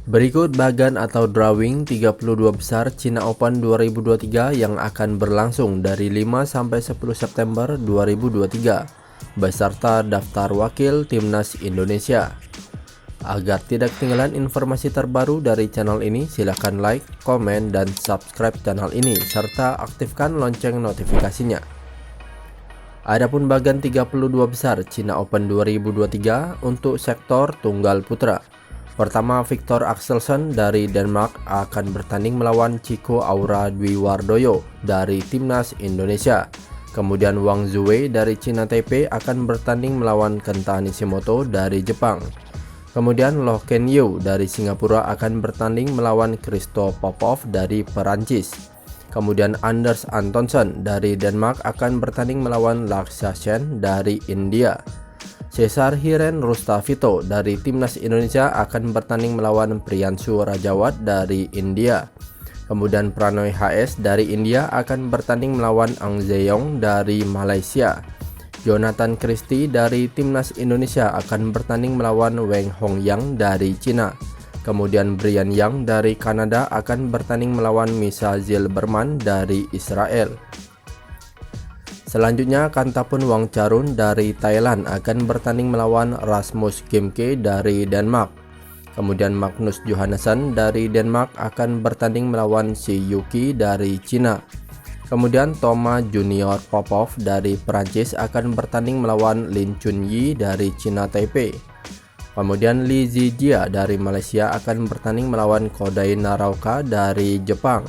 Berikut bagan atau drawing 32 besar China Open 2023 yang akan berlangsung dari 5 sampai 10 September 2023 beserta daftar wakil timnas Indonesia. Agar tidak ketinggalan informasi terbaru dari channel ini, silakan like, komen, dan subscribe channel ini serta aktifkan lonceng notifikasinya. Adapun bagan 32 besar China Open 2023 untuk sektor tunggal putra. Pertama, Viktor Axelsen dari Denmark akan bertanding melawan Chico Aura Dwi Wardoyo dari timnas Indonesia. Kemudian Wang Zuwei dari China Taipei akan bertanding melawan Kenta Nishimoto dari Jepang. Kemudian Loh Ken Yew dari Singapura akan bertanding melawan Christo Popov dari Perancis. Kemudian Anders Antonsen dari Denmark akan bertanding melawan Lakshya Sen dari India. Cesar Hiren Rustavito dari timnas Indonesia akan bertanding melawan Priyanshu Rajawat dari India. Kemudian Pranoy HS dari India akan bertanding melawan Ang Zeyong dari Malaysia. Jonathan Christie dari timnas Indonesia akan bertanding melawan Weng Hongyang dari Cina. Kemudian Brian Yang dari Kanada akan bertanding melawan Misha Zilberman dari Israel. Selanjutnya, Kantapun Wangcharun dari Thailand akan bertanding melawan Rasmus Gemke dari Denmark. Kemudian Magnus Johansson dari Denmark akan bertanding melawan Shi Yuki dari Cina. Kemudian Thomas Junior Popov dari Perancis akan bertanding melawan Lin Chunyi dari China Taipei. Kemudian Li Zijia dari Malaysia akan bertanding melawan Kodai Narauka dari Jepang.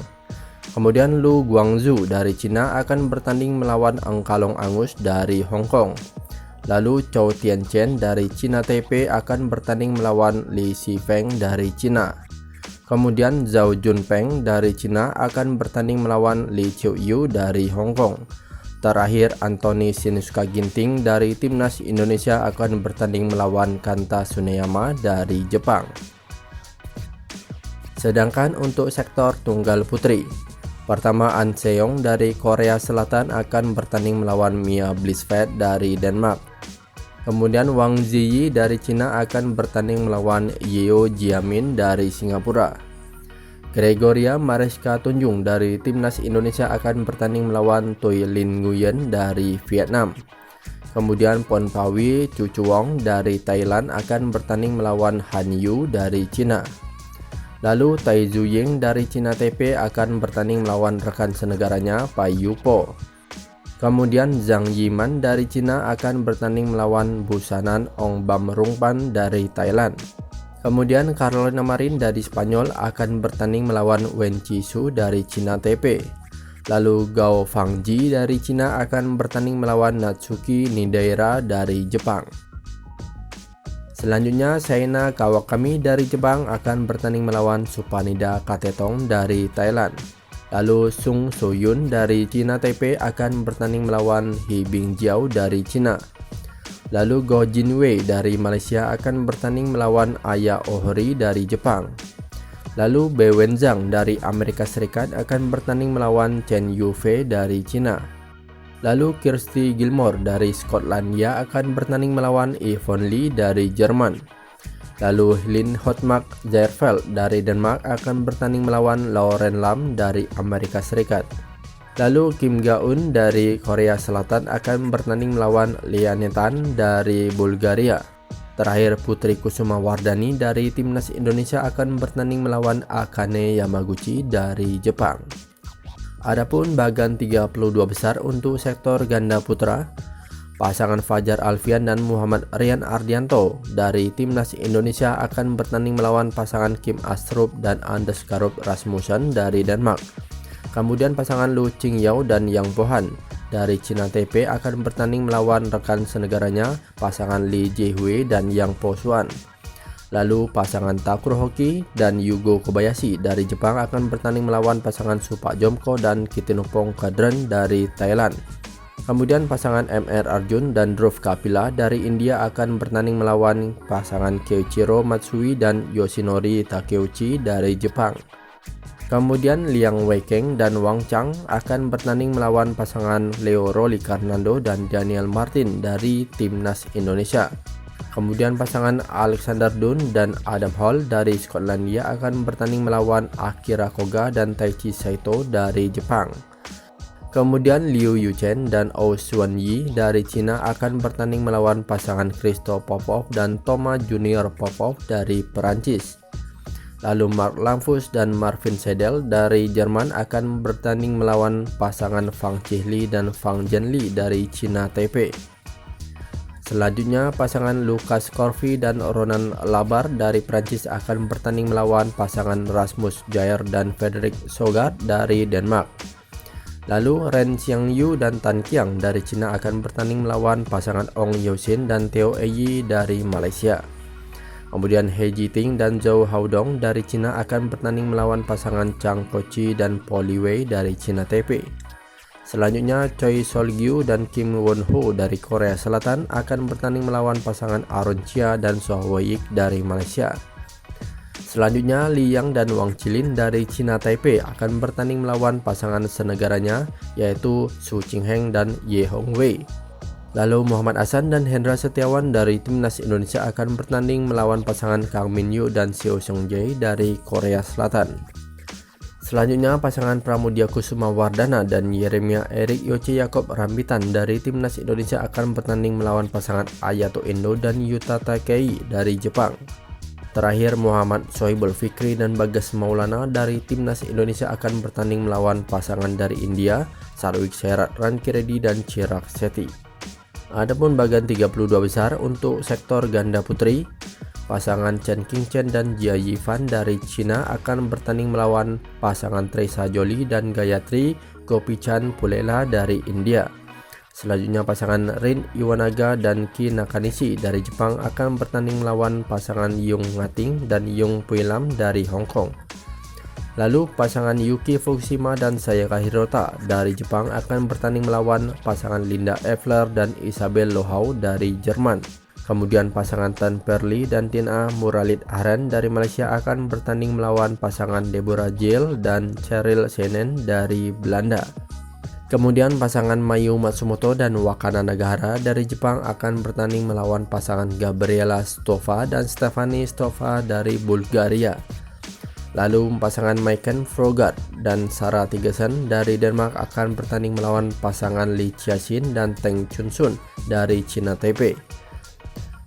Kemudian Lu Guangzhou dari Cina akan bertanding melawan Eng Kalong Angus dari Hong Kong. Lalu Chou Tianchen dari China Taipei akan bertanding melawan Li Xifeng dari Cina. Kemudian Zhao Junpeng dari Cina akan bertanding melawan Li Qiuyu dari Hong Kong. Terakhir, Anthony Shinusuka Ginting dari timnas Indonesia akan bertanding melawan Kanta Tsuneyama dari Jepang. Sedangkan untuk sektor tunggal putri, pertama, An Seong dari Korea Selatan akan bertanding melawan Mia Blisved dari Denmark. Kemudian Wang Ziyi dari Cina akan bertanding melawan Yeo Jiamin dari Singapura. Gregoria Mariska Tunjung dari timnas Indonesia akan bertanding melawan Toi Lin Nguyen dari Vietnam. Kemudian Ponpawi Chuchuwong dari Thailand akan bertanding melawan Han Yu dari Cina. Lalu Tai Zuying dari China Taipei akan bertanding melawan rekan senegaranya Pai Yupo. Kemudian Zhang Yiman dari Cina akan bertanding melawan Busanan Ong Bam Rungpan dari Thailand. Kemudian Carolina Marin dari Spanyol akan bertanding melawan Wen Qixu dari China Taipei. Lalu Gao Fangji dari Cina akan bertanding melawan Natsuki Nidaira dari Jepang. Selanjutnya, Shaina Kawakami dari Jepang akan bertanding melawan Supanida Katetong dari Thailand. Lalu Sung Soyun dari China Taipei akan bertanding melawan He Bingjiao dari Cina. Lalu Go Jinwei dari Malaysia akan bertanding melawan Aya Ohori dari Jepang. Lalu Bei Wenzhang dari Amerika Serikat akan bertanding melawan Chen Yufei dari Cina. Lalu Kirsty Gilmore dari Skotlandia akan bertanding melawan Yvonne Lee dari Jerman. Lalu Lin Hotmark Zerveld dari Denmark akan bertanding melawan Lauren Lam dari Amerika Serikat. Lalu Kim Ga-eun dari Korea Selatan akan bertanding melawan Liane Tan dari Bulgaria. Terakhir, Putri Kusuma Wardani dari timnas Indonesia akan bertanding melawan Akane Yamaguchi dari Jepang. Adapun bagan 32 besar untuk sektor ganda putra, pasangan Fajar Alfian dan Muhammad Rian Ardianto dari timnas Indonesia akan bertanding melawan pasangan Kim Astrup dan Anders Karup Rasmussen dari Denmark. Kemudian pasangan Lu Qingyao dan Yang Pohan dari China Taipei akan bertanding melawan rekan senegaranya pasangan Lee Jae-hui dan Yang Po Xuan. Lalu pasangan Takuro Hoki dan Yugo Kobayashi dari Jepang akan bertanding melawan pasangan Supak Jomko dan Kitinopong Kadren dari Thailand. Kemudian pasangan MR Arjun dan Dhruv Kapila dari India akan bertanding melawan pasangan Keiichiro Matsui dan Yoshinori Takeuchi dari Jepang. Kemudian Liang Weikeng dan Wang Chang akan bertanding melawan pasangan Leo Roli Fernando dan Daniel Martin dari timnas Indonesia. Kemudian pasangan Alexander Dunn dan Adam Hall dari Skotlandia akan bertanding melawan Akira Koga dan Taichi Saito dari Jepang. Kemudian Liu Yuchen dan Oh Xuan Yi dari Cina akan bertanding melawan pasangan Christophe Popov dan Thomas Junior Popov dari Perancis. Lalu Mark Langfus dan Marvin Seidel dari Jerman akan bertanding melawan pasangan Fang Chihli dan Fang Zhenli dari Cina Taipei. Selanjutnya pasangan Lucas Corvi dan Ronan Labar dari Prancis akan bertanding melawan pasangan Rasmus Jair dan Frederick Sogard dari Denmark. Lalu Ren Xiangyu dan Tan Qiang dari Cina akan bertanding melawan pasangan Ong Yosin dan Theo Yi dari Malaysia. Kemudian He Jiting dan Zhou Haodong dari Cina akan bertanding melawan pasangan Chang Kochi dan Paul Li Wei dari Cina Taipei. Selanjutnya Choi Sol-gyu dan Kim Won-ho dari Korea Selatan akan bertanding melawan pasangan Aaron Chia dan Soh Wei-ik dari Malaysia. Selanjutnya Li Yang dan Wang Qilin dari Cina Taipei akan bertanding melawan pasangan senegaranya yaitu Su Qingheng dan Ye Hongwei. Lalu Muhammad Ahsan dan Hendra Setiawan dari Timnas Indonesia akan bertanding melawan pasangan Kang Min Yu dan Seo Seung Jae dari Korea Selatan. Selanjutnya pasangan Pramudia Kusuma Wardana dan Yeremia Erik Yoce Yakob Rambitan dari Timnas Indonesia akan bertanding melawan pasangan Ayato Endo dan Yuta Takei dari Jepang. Terakhir Muhammad Sohibul Fikri dan Bagas Maulana dari Timnas Indonesia akan bertanding melawan pasangan dari India, Sarwik Sairat Rankiredi dan Chirag Shetty. Adapun bagian 32 besar untuk sektor ganda putri, pasangan Chen Qingchen dan Jia Yifan dari Cina akan bertanding melawan pasangan Teresa Jolie dan Gayatri Gopichan Pulela dari India. Selanjutnya pasangan Rin Iwanaga dan Ki Nakanishi dari Jepang akan bertanding melawan pasangan Yung Ngating dan Yung Puilam dari Hong Kong. Lalu pasangan Yuki Fukushima dan Sayaka Hirota dari Jepang akan bertanding melawan pasangan Linda Evler dan Isabel Lohau dari Jerman. Kemudian pasangan Tan Perli dan Tina Muralid Ahren dari Malaysia akan bertanding melawan pasangan Deborah Jill dan Cheryl Senen dari Belanda. Kemudian pasangan Mayu Matsumoto dan Wakana Nagahara dari Jepang akan bertanding melawan pasangan Gabriela Stova dan Stephanie Stova dari Bulgaria. Lalu pasangan Maiken Froggaard dan Sarah Tigesen dari Denmark akan bertanding melawan pasangan Li Jiaxin dan Teng Chunsun dari Cina Taipei.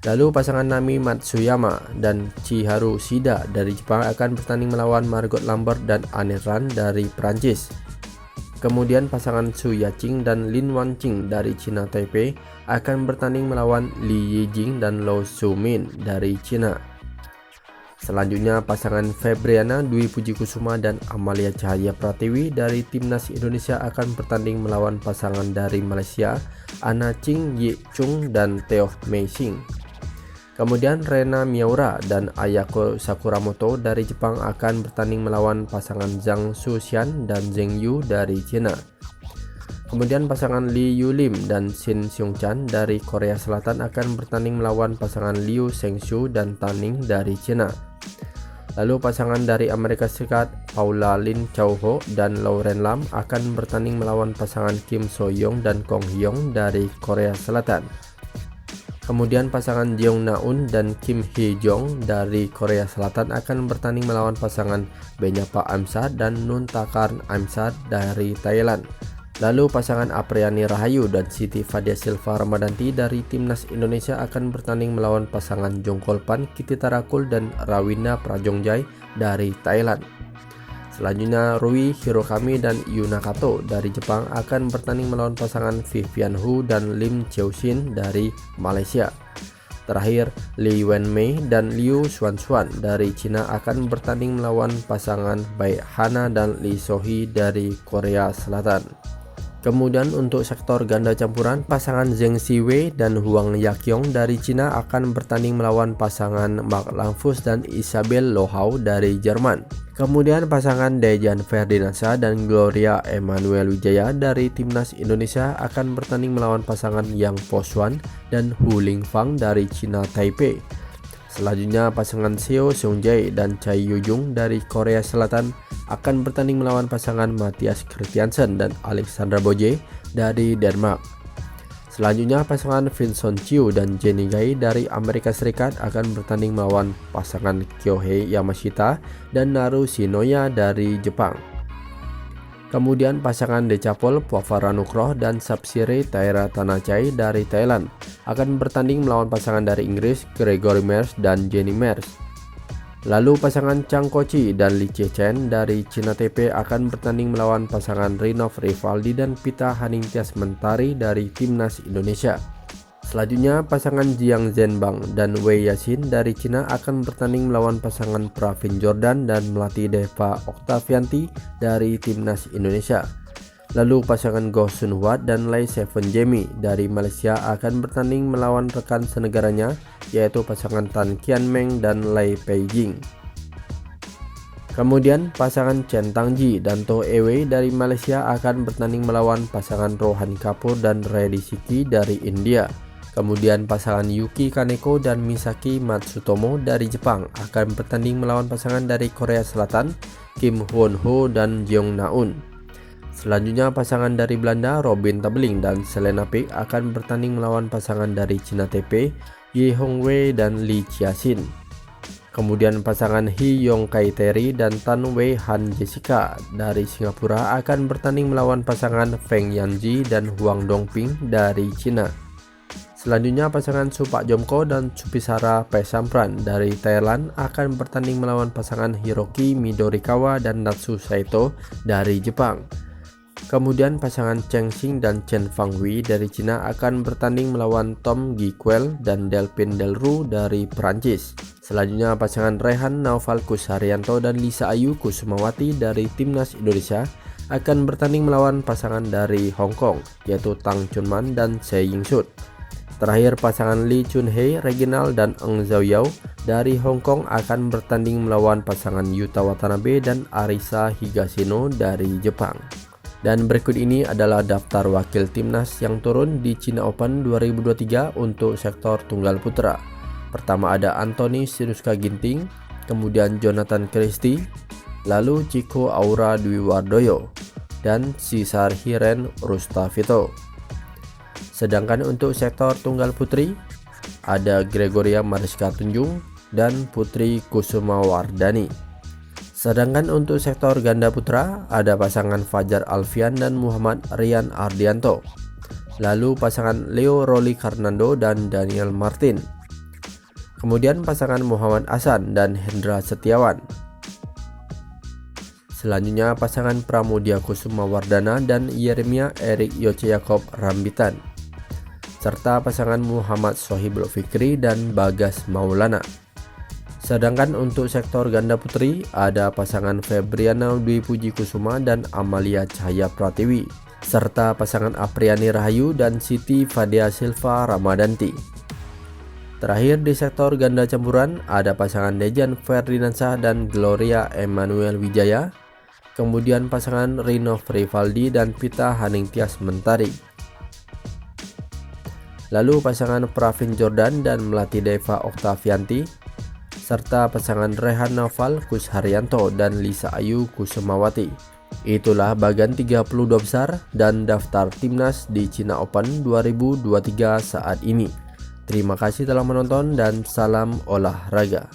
Lalu pasangan Nami Matsuyama dan Chiharu Shida dari Jepang akan bertanding melawan Margot Lambert dan Anne Ran dari Prancis. Kemudian pasangan Su Yaqing dan Lin Wanqing dari Cina Taipei akan bertanding melawan Li Yijing dan Lo Sumin dari Cina. Selanjutnya pasangan Febriana Dwi Puji Kusuma dan Amalia Cahaya Pratiwi dari Timnas Indonesia akan bertanding melawan pasangan dari Malaysia Anna Ching Yi Chung dan Teo Mei Sing. Kemudian Rena Miyaura dan Ayako Sakuramoto dari Jepang akan bertanding melawan pasangan Zhang Xuxian dan Zheng Yu dari Cina. Kemudian pasangan Li Yulim dan Shin Seung-chan dari Korea Selatan akan bertanding melawan pasangan Liu Shengshu dan Tanning dari Cina. Lalu pasangan dari Amerika Serikat Paula Lin Chao-ho dan Lauren Lam akan bertanding melawan pasangan Kim So-young dan Kong Hyong dari Korea Selatan. Kemudian pasangan Jeong Na-un dan Kim Hee-jong dari Korea Selatan akan bertanding melawan pasangan Benyapa Amsad dan Nun Takarn Amsad dari Thailand. Lalu pasangan Apriani Rahayu dan Siti Fadia Silva Ramadanti dari Timnas Indonesia akan bertanding melawan pasangan Jongkolpan Kititarakul dan Rawina Prajongjai dari Thailand. Selanjutnya Rui Hirokami dan Yuna Kato dari Jepang akan bertanding melawan pasangan Vivian Hu dan Lim Cheushin dari Malaysia. Terakhir, Li Wenmei dan Liu Xuanxuan dari Cina akan bertanding melawan pasangan Bai Hana dan Lee Sohee dari Korea Selatan. Kemudian untuk sektor ganda campuran, pasangan Zheng Siwei dan Huang Yaqiong dari Cina akan bertanding melawan pasangan Mark Langfus dan Isabel Lohau dari Jerman. Kemudian pasangan Dejan Ferdinansyah dan Gloria Emmanuel Wijaya dari Timnas Indonesia akan bertanding melawan pasangan Yang Po Xuan dan Hu Lingfang dari Cina Taipei. Selanjutnya pasangan Seo Seung-jae dan Chai Yu-jung dari Korea Selatan akan bertanding melawan pasangan Mathias Christiansen dan Alexandra Boje dari Denmark. Selanjutnya pasangan Vincent Chiu dan Jenny Gai dari Amerika Serikat akan bertanding melawan pasangan Kyohei Yamashita dan Naru Shinoya dari Jepang. Kemudian pasangan Decapol Pavara Nukroh dan Sapsire Taira Tanachai dari Thailand akan bertanding melawan pasangan dari Inggris Gregory Mears dan Jenny Mears. Lalu pasangan Chang Kochi dan Li Chen dari Cina Taipei akan bertanding melawan pasangan Rinov Rivaldi dan Pita Haningtyas Mentari dari Timnas Indonesia. Selanjutnya pasangan Jiang Zhenbang dan Wei Yasin dari Cina akan bertanding melawan pasangan Pravin Jordan dan Melati Deva Oktavianti dari Timnas Indonesia. Lalu pasangan Goh Sun Huat dan Lai Seven Jemi dari Malaysia akan bertanding melawan rekan senegaranya yaitu pasangan Tan Kian Meng dan Lai Peijing. Kemudian pasangan Chen Tangji dan To Ewei dari Malaysia akan bertanding melawan pasangan Rohan Kapoor dan Reddy Siki dari India. Kemudian pasangan Yuki Kaneko dan Misaki Matsutomo dari Jepang akan bertanding melawan pasangan dari Korea Selatan Kim Won Ho dan Jeong Naun. Selanjutnya pasangan dari Belanda Robin Tabeling dan Selena Pick akan bertanding melawan pasangan dari Cina Taipei Ye Hongwei dan Li Chiasin. Kemudian pasangan Hee Yong Kai Terry dan Tan Wei Han Jessica dari Singapura akan bertanding melawan pasangan Feng Yanji dan Huang Dongping dari Cina. Selanjutnya pasangan Supak Jomko dan Supisara Pesampran dari Thailand akan bertanding melawan pasangan Hiroki Midorikawa dan Natsu Saito dari Jepang. Kemudian pasangan Cheng Xing dan Chen Fanghui dari Cina akan bertanding melawan Tom Giquel dan Delphine Delru dari Perancis. Selanjutnya pasangan Rehan Naufal Kusharyanto dan Lisa Ayu Kusumawati dari Timnas Indonesia akan bertanding melawan pasangan dari Hong Kong yaitu Tang Chunman dan Tsai Ying-sut. Terakhir pasangan Lee Chun-hei Reginald dan Eng Zhao dari Hong Kong akan bertanding melawan pasangan Yuta Watanabe dan Arisa Higashino dari Jepang. Dan berikut ini adalah daftar wakil timnas yang turun di China Open 2023 untuk sektor tunggal putra. Pertama ada Anthony Sinuska Ginting, kemudian Jonathan Christie, lalu Chico Aura Dwi Wardoyo, dan Cesar Hiren Rustavito. Sedangkan untuk sektor tunggal putri ada Gregoria Mariska Tunjung dan Putri Kusuma Wardani. Sedangkan untuk sektor ganda putra ada pasangan Fajar Alfian dan Muhammad Rian Ardianto. Lalu pasangan Leo Rolly Karnando dan Daniel Martin. Kemudian pasangan Muhammad Hasan dan Hendra Setiawan. Selanjutnya pasangan Pramudia Kusuma Wardana dan Yeremia Erik Yoce Yakob Rambitan. Serta pasangan Muhammad Sohibul Fikri dan Bagas Maulana. Sedangkan untuk sektor ganda putri ada pasangan Febriana Dwi Puji Kusuma dan Amalia Cahaya Pratiwi serta pasangan Apriani Rahayu dan Siti Fadia Silva Ramadanti. Terakhir di sektor ganda campuran ada pasangan Dejan Ferdinansyah dan Gloria Emmanuel Wijaya, kemudian pasangan Rinov Rivaldi dan Pita Haningtyas Mentari. Lalu pasangan Pravin Jordan dan Melati Deva Oktavianti serta pasangan Rehan Naufal Kusharyanto dan Lisa Ayu Kusumawati. Itulah bagian 32 besar dan daftar timnas di China Open 2023 saat ini. Terima kasih telah menonton dan salam olahraga.